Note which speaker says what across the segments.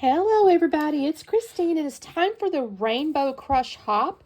Speaker 1: Hello everybody, it's Christine and it's time for the Rainbow Crush Hop.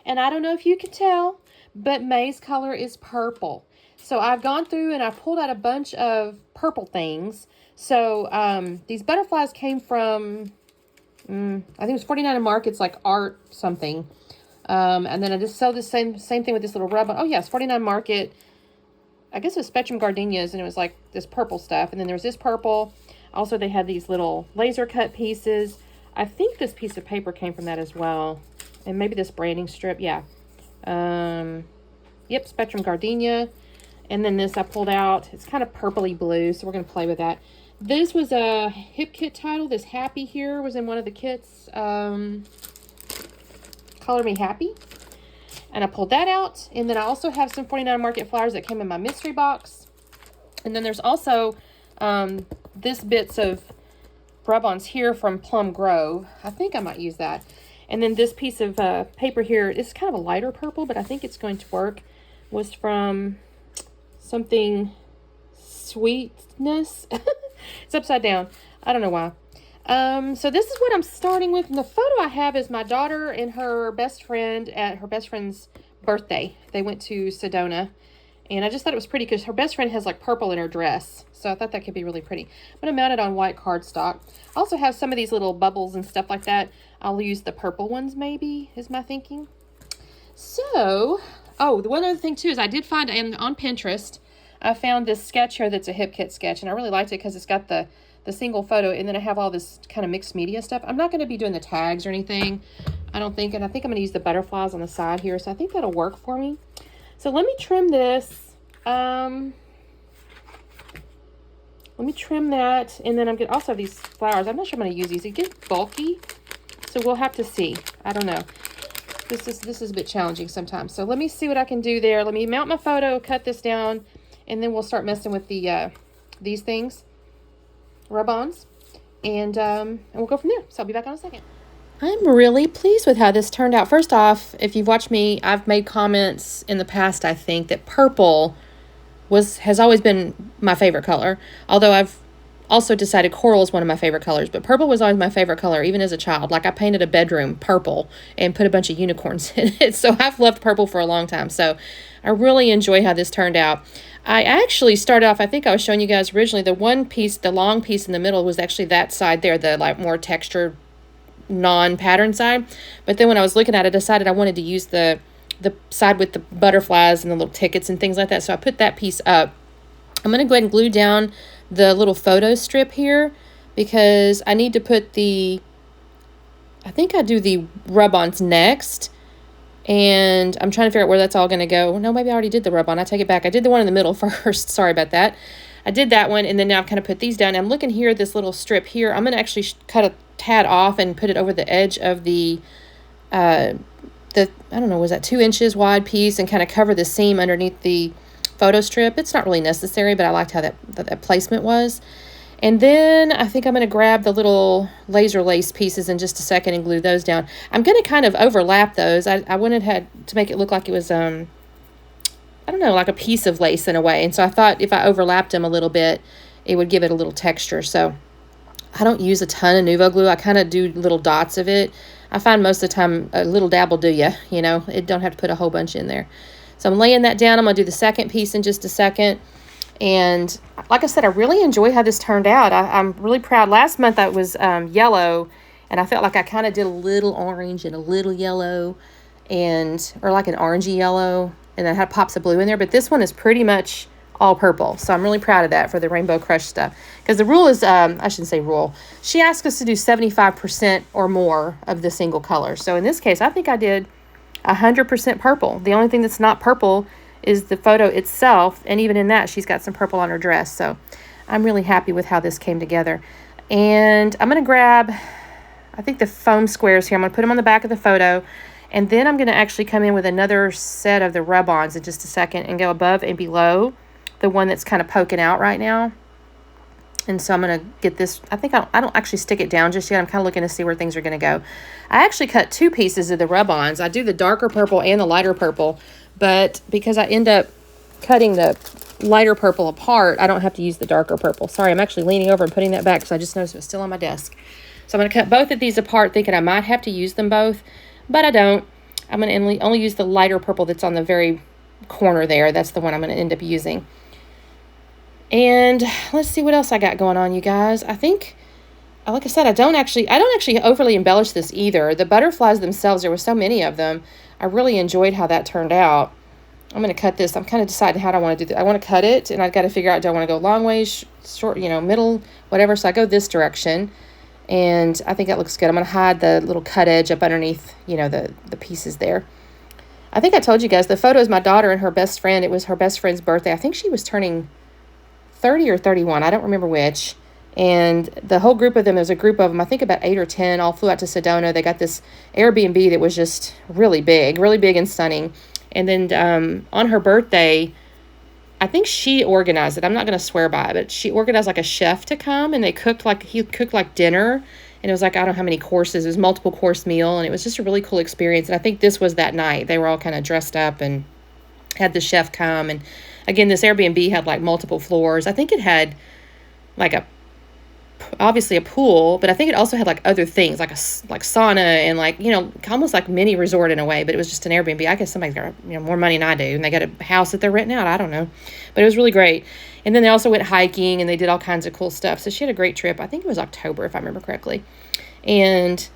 Speaker 1: And I don't know if you can tell, but May's color is purple. So I've gone through and I pulled out a bunch of purple things. So these butterflies came from, I think it was 49 and Mark. It's like art something. And then I just sewed the same thing with this little rub on. Oh yes, 49 Market. I guess it was Spectrum Gardenias, and it was like this purple stuff. And then there was this purple. Also, they had these little laser cut pieces. I think this piece of paper came from that as well. And maybe this branding strip, yeah. Yep, Spectrum Gardenia. And then this I pulled out. It's kind of purpley blue, so we're going to play with that. This was a hip kit title. This Happy here was in one of the kits. Color Me Happy. And I pulled that out. And then I also have some 49 Market flowers that came in my mystery box. And then there's also this bits of rub-ons here from Plum Grove. I think I might use that. And then this piece of paper here, it's kind of a lighter purple, but I think it's going to work, was from something Sweetness. It's upside down. I don't know why. So this is what I'm starting with. And the photo I have is my daughter and her best friend at her best friend's birthday. They went to Sedona. And I just thought it was pretty because her best friend has like purple in her dress. So I thought that could be really pretty. I'm going to mount it on white cardstock. I also have some of these little bubbles and stuff like that. I'll use the purple ones maybe, is my thinking. So, oh, the one other thing too is I did find on Pinterest, I found this sketch here that's a hip kit sketch. And I really liked it because it's got the single photo. And then I have all this kind of mixed media stuff. I'm not going to be doing the tags or anything, I don't think. And I think I'm going to use the butterflies on the side here. So I think that'll work for me. So let me trim this. Let me trim that. And then I'm going to also have these flowers. I'm not sure I'm going to use these. They get bulky. So we'll have to see. I don't know. This is a bit challenging sometimes. So let me see what I can do there. Let me mount my photo, cut this down, and then we'll start messing with the these things. Rub-ons. And we'll go from there. So I'll be back in a second. I'm really pleased with how this turned out. First off, if you've watched me, I've made comments in the past, I think, that purple has always been my favorite color. Although I've also decided coral is one of my favorite colors. But purple was always my favorite color, even as a child. Like I painted a bedroom purple and put a bunch of unicorns in it. So I've loved purple for a long time. So I really enjoy how this turned out. I actually started off, I think I was showing you guys originally, the one piece, the long piece in the middle was actually that side there, the like more textured non-pattern side. But then when I was looking at it, I decided I wanted to use the side with the butterflies and the little tickets and things like that. So I put that piece up. I'm going to go ahead and glue down the little photo strip here because I need to put I think I do the rub-ons next. And I'm trying to figure out where that's all going to go. No, maybe I already did the rub-on. I take it back. I did the one in the middle first. Sorry about that. I did that one, and then now I've kind of put these down. I'm looking here at this little strip here. I'm going to actually cut a tad off and put it over the edge of the I don't know, was that 2 inches wide piece and kind of cover the seam underneath the photo strip. It's not really necessary, but I liked how that placement was. And then I think I'm going to grab the little laser lace pieces in just a second and glue those down. I'm going to kind of overlap those. I went ahead to make it look like it was, I don't know, like a piece of lace in a way. And so I thought if I overlapped them a little bit, it would give it a little texture. So I don't use a ton of Nuvo glue. I kind of do little dots of it. I find most of the time a little dab will do you know. It don't have to put a whole bunch in there. So I'm laying that down. I'm going to do the second piece in just a second. And like I said, I really enjoy how this turned out. I'm really proud. Last month I was yellow, and I felt like I kind of did a little orange and a little yellow, or like an orangey yellow, and then I had pops of blue in there. But this one is pretty much all purple. So I'm really proud of that for the Rainbow Crush stuff. Because the rule is, I shouldn't say rule. She asked us to do 75% or more of the single color. So in this case, I think I did 100% purple. The only thing that's not purple is the photo itself, and even in that, she's got some purple on her dress. So I'm really happy with how this came together. And I'm going to grab, I think, the foam squares here. I'm going to put them on the back of the photo, and then I'm going to actually come in with another set of the rub-ons in just a second and go above and below the one that's kind of poking out right now. And so I'm going to get this, I think I don't actually stick it down just yet. I'm kind of looking to see where things are going to go. I actually cut 2 pieces of the rub-ons. I do the darker purple and the lighter purple, but because I end up cutting the lighter purple apart, I don't have to use the darker purple. Sorry, I'm actually leaning over and putting that back because I just noticed it was still on my desk. So I'm going to cut both of these apart thinking I might have to use them both, but I don't. I'm going to only use the lighter purple that's on the very corner there. That's the one I'm going to end up using. And let's see what else I got going on, you guys. I think, like I said, I don't actually overly embellish this either. The butterflies themselves, there were so many of them. I really enjoyed how that turned out. I'm going to cut this. I'm kind of deciding how I want to do that. I want to cut it, and I've got to figure out, do I want to go long ways, short, middle, whatever. So I go this direction, and I think that looks good. I'm going to hide the little cut edge up underneath, the pieces there. I think I told you guys, the photo is my daughter and her best friend. It was her best friend's birthday. I think she was turning 30 or 31. I don't remember which. And the whole group of them, there's a group of them, I think about 8 or 10, all flew out to Sedona. They got this Airbnb that was just really big and stunning. And then on her birthday, I think she organized it. I'm not going to swear by it, but she organized like a chef to come, and he cooked like dinner. And it was like, I don't know how many courses. It was a multiple course meal, and it was just a really cool experience. And I think this was that night. They were all kind of dressed up and had the chef come. And again, this Airbnb had like multiple floors. I think it had like obviously a pool, but I think it also had like other things like sauna and like, almost like mini resort in a way, but it was just an Airbnb. I guess somebody's got, more money than I do, and they got a house that they're renting out. I don't know, but it was really great. And then they also went hiking, and they did all kinds of cool stuff. So she had a great trip. I think it was October, if I remember correctly. And,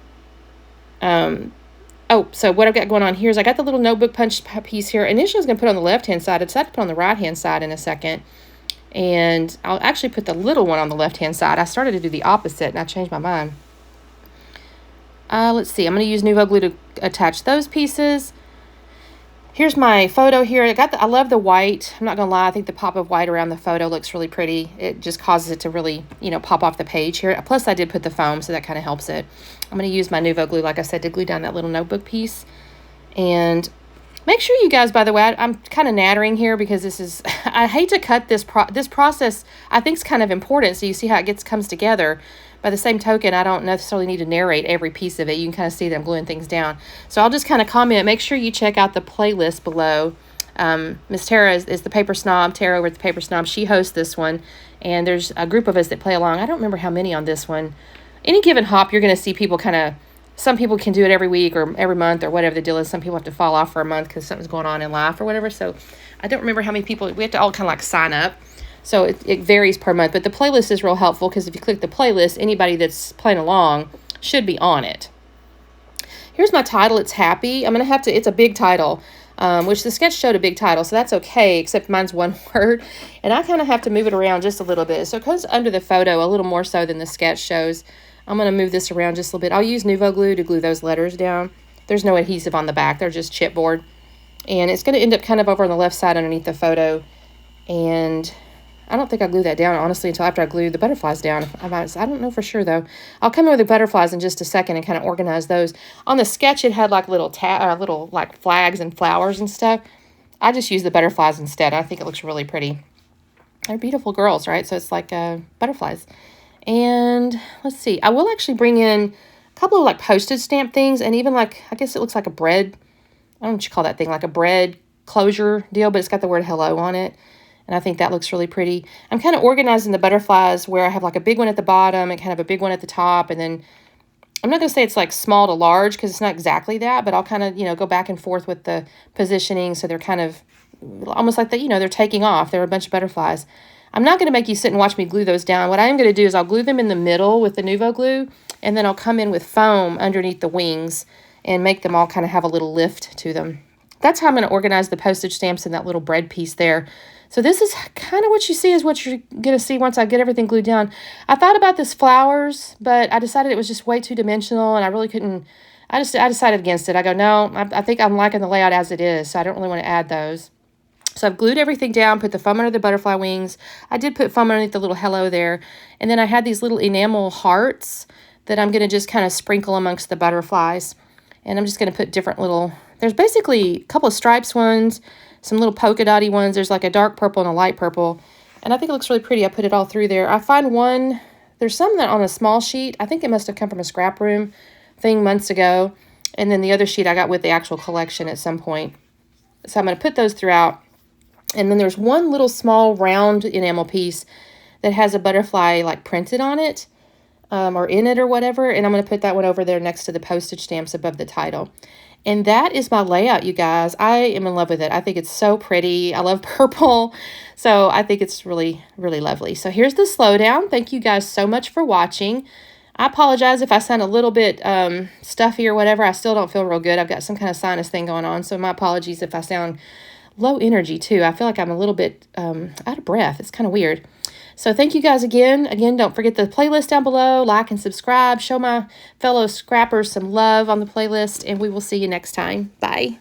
Speaker 1: so what I've got going on here is I got the little notebook punch piece here. Initially I was going to put it on the left-hand side. I decided to put it on the right-hand side in a second. And I'll actually put the little one on the left-hand side. I started to do the opposite, and I changed my mind. Let's see. I'm going to use Nuvo glue to attach those pieces. Here's my photo here. I love the white. I'm not going to lie. I think the pop of white around the photo looks really pretty. It just causes it to really, pop off the page here. Plus, I did put the foam, so that kind of helps it. I'm going to use my Nuvo glue, like I said, to glue down that little notebook piece. And make sure you guys, by the way, I'm kind of nattering here because I hate to cut this process. I think is kind of important, so you see how it comes together. By the same token, I don't necessarily need to narrate every piece of it. You can kind of see that I'm gluing things down. So I'll just kind of comment. Make sure you check out the playlist below. Miss Tara is the Paper Snob. Tara over at the Paper Snob. She hosts this one, and there's a group of us that play along. I don't remember how many on this one. Any given hop, you're going to see people some people can do it every week or every month or whatever the deal is. Some people have to fall off for a month because something's going on in life or whatever. So I don't remember how many people. We have to all kind of like sign up. So it varies per month. But the playlist is real helpful because if you click the playlist, anybody that's playing along should be on it. Here's my title. It's Happy. It's a big title, which the sketch showed a big title. So that's okay, except mine's one word. And I kind of have to move it around just a little bit. So it goes under the photo a little more so than the sketch shows. I'm going to move this around just a little bit. I'll use Nuvo glue to glue those letters down. There's no adhesive on the back. They're just chipboard. And it's going to end up kind of over on the left side underneath the photo. And I don't think I glued that down, honestly, until after I glued the butterflies down. I don't know for sure, though. I'll come in with the butterflies in just a second and kind of organize those. On the sketch, it had like little like flags and flowers and stuff. I just used the butterflies instead. I think it looks really pretty. They're beautiful girls, right? So it's like butterflies. And let's see. I will actually bring in a couple of like postage stamp things, and even like, I guess it looks like a bread. I don't know what you call that thing, like a bread closure deal, but it's got the word hello on it. And I think that looks really pretty. I'm kind of organizing the butterflies where I have like a big one at the bottom and kind of a big one at the top. And then I'm not going to say it's like small to large because it's not exactly that, but I'll kind of, go back and forth with the positioning. So they're kind of almost like they're taking off. They're a bunch of butterflies. I'm not going to make you sit and watch me glue those down. What I am going to do is I'll glue them in the middle with the Nuvo glue, and then I'll come in with foam underneath the wings and make them all kind of have a little lift to them. That's how I'm going to organize the postage stamps in that little bread piece there. So this is kind of what you see is what you're going to see once I get everything glued down. I thought about this flowers, but I decided it was just way too dimensional, and I really couldn't. I decided against it. I go, no, I think I'm liking the layout as it is, so I don't really want to add those. So I've glued everything down, put the foam under the butterfly wings. I did put foam underneath the little hello there. And then I had these little enamel hearts that I'm going to just kind of sprinkle amongst the butterflies. And I'm just going to put different little, there's basically a couple of stripes ones, some little polka dotty ones. There's like a dark purple and a light purple. And I think it looks really pretty. I put it all through there. I find one, there's some that on a small sheet. I think it must have come from a scrap room thing months ago. And then the other sheet I got with the actual collection at some point. So I'm going to put those throughout. And then there's one little small round enamel piece that has a butterfly like printed on it. or in it or whatever. And I'm going to put that one over there next to the postage stamps above the title. And that is my layout, you guys. I am in love with it. I think it's so pretty. I love purple. So I think it's really, really lovely. So here's the slowdown. Thank you guys so much for watching. I apologize if I sound a little bit stuffy or whatever. I still don't feel real good. I've got some kind of sinus thing going on. So my apologies if I sound low energy too. I feel like I'm a little bit out of breath. It's kind of weird. So thank you guys again. Again, don't forget the playlist down below. Like and subscribe. Show my fellow scrappers some love on the playlist. And we will see you next time. Bye.